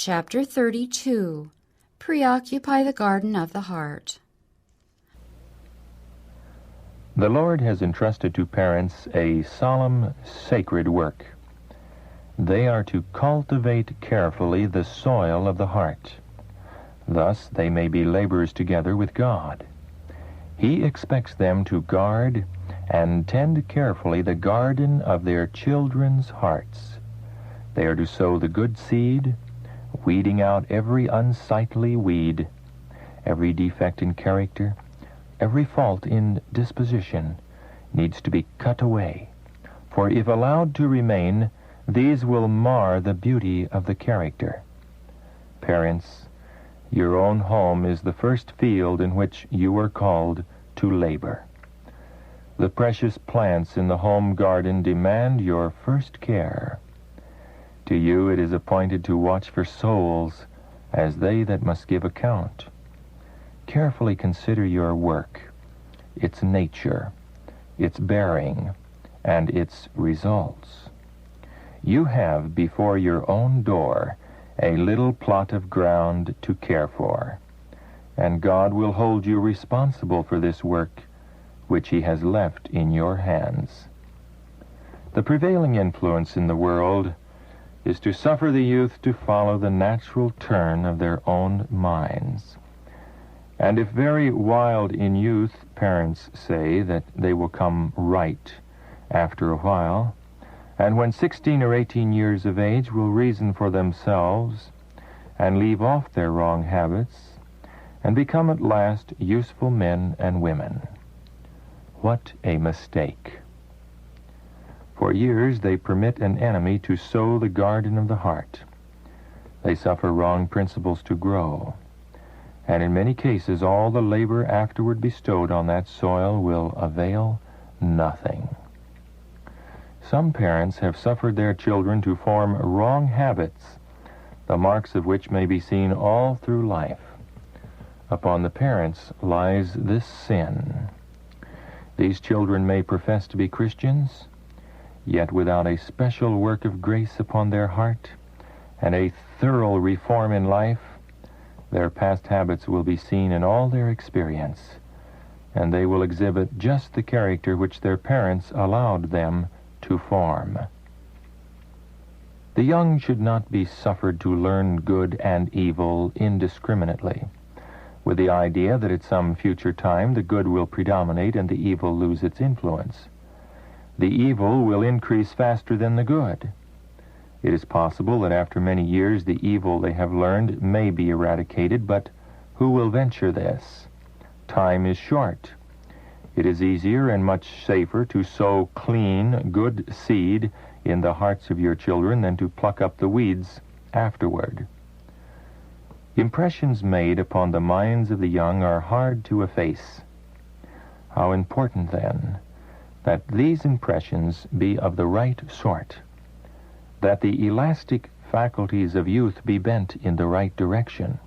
Chapter 32. Preoccupy the Garden of the Heart. The Lord has entrusted to parents a solemn, sacred work. They are to cultivate carefully the soil of the heart. Thus they may be laborers together with God. He expects them to guard and tend carefully the garden of their children's hearts. They are to sow the good seed, weeding out every unsightly weed, every defect in character, every fault in disposition needs to be cut away, for if allowed to remain, these will mar the beauty of the character. Parents, your own home is the first field in which you are called to labor. The precious plants in the home garden demand your first care. To you it is appointed to watch for souls as they that must give account. Carefully consider your work, its nature, its bearing, and its results. You have before your own door a little plot of ground to care for, and God will hold you responsible for this work which He has left in your hands. The prevailing influence in the world is to suffer the youth to follow the natural turn of their own minds. And if very wild in youth, parents say that they will come right after a while, and when 16 or 18 years of age will reason for themselves and leave off their wrong habits and become at last useful men and women. What a mistake! For years they permit an enemy to sow the garden of the heart. They suffer wrong principles to grow, and in many cases all the labor afterward bestowed on that soil will avail nothing. Some parents have suffered their children to form wrong habits, the marks of which may be seen all through life. Upon the parents lies this sin. These children may profess to be Christians, yet without a special work of grace upon their heart and a thorough reform in life, their past habits will be seen in all their experience, and they will exhibit just the character which their parents allowed them to form. The young should not be suffered to learn good and evil indiscriminately, with the idea that at some future time the good will predominate and the evil lose its influence. The evil will increase faster than the good. It is possible that after many years the evil they have learned may be eradicated, but who will venture this? Time is short. It is easier and much safer to sow clean, good seed in the hearts of your children than to pluck up the weeds afterward. Impressions made upon the minds of the young are hard to efface. How important, then, that these impressions be of the right sort, that the elastic faculties of youth be bent in the right direction.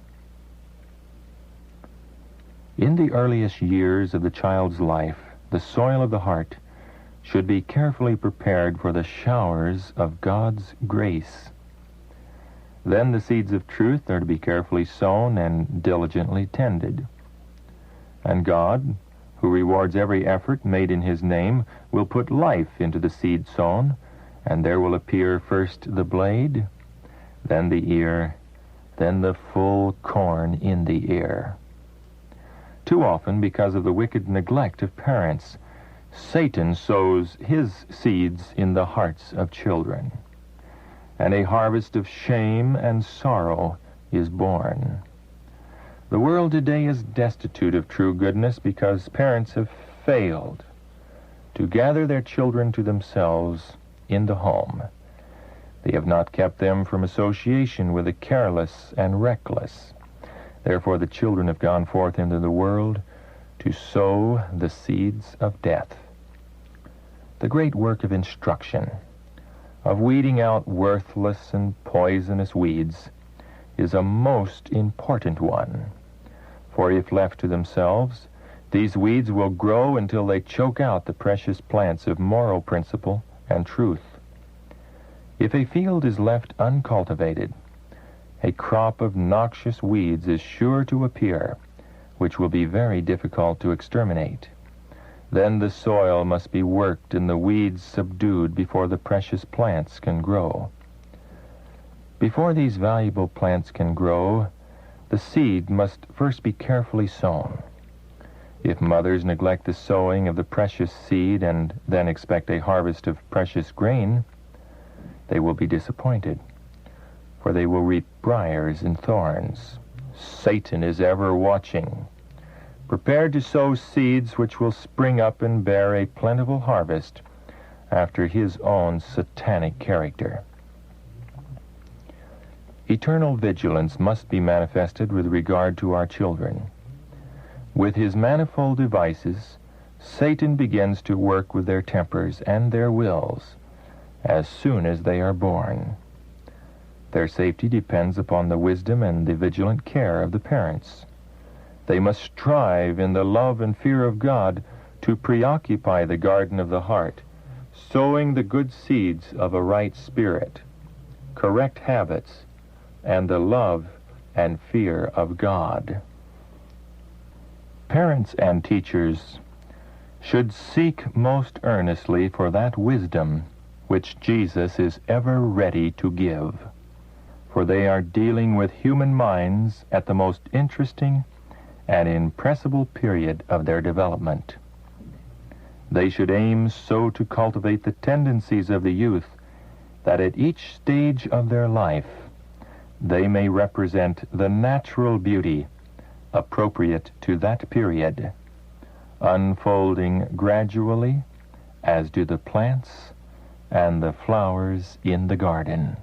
In the earliest years of the child's life, the soil of the heart should be carefully prepared for the showers of God's grace. Then the seeds of truth are to be carefully sown and diligently tended. And God, who rewards every effort made in His name, will put life into the seed sown, and there will appear first the blade, then the ear, then the full corn in the ear. Too often, because of the wicked neglect of parents, Satan sows his seeds in the hearts of children, and a harvest of shame and sorrow is born. The world today is destitute of true goodness because parents have failed to gather their children to themselves in the home. They have not kept them from association with the careless and reckless. Therefore the children have gone forth into the world to sow the seeds of death. The great work of instruction, of weeding out worthless and poisonous weeds, is a most important one. For if left to themselves, these weeds will grow until they choke out the precious plants of moral principle and truth. If a field is left uncultivated, a crop of noxious weeds is sure to appear, which will be very difficult to exterminate. Then the soil must be worked and the weeds subdued before the precious plants can grow. Before these valuable plants can grow, the seed must first be carefully sown. If mothers neglect the sowing of the precious seed and then expect a harvest of precious grain, they will be disappointed, for they will reap briars and thorns. Satan is ever watching, prepared to sow seeds which will spring up and bear a plentiful harvest after his own satanic character. Eternal vigilance must be manifested with regard to our children. With his manifold devices, Satan begins to work with their tempers and their wills as soon as they are born. Their safety depends upon the wisdom and the vigilant care of the parents. They must strive in the love and fear of God to preoccupy the garden of the heart, sowing the good seeds of a right spirit, correct habits, and the love and fear of God. Parents and teachers should seek most earnestly for that wisdom which Jesus is ever ready to give, for they are dealing with human minds at the most interesting and impressible period of their development. They should aim so to cultivate the tendencies of the youth that at each stage of their life they may represent the natural beauty appropriate to that period, unfolding gradually as do the plants and the flowers in the garden.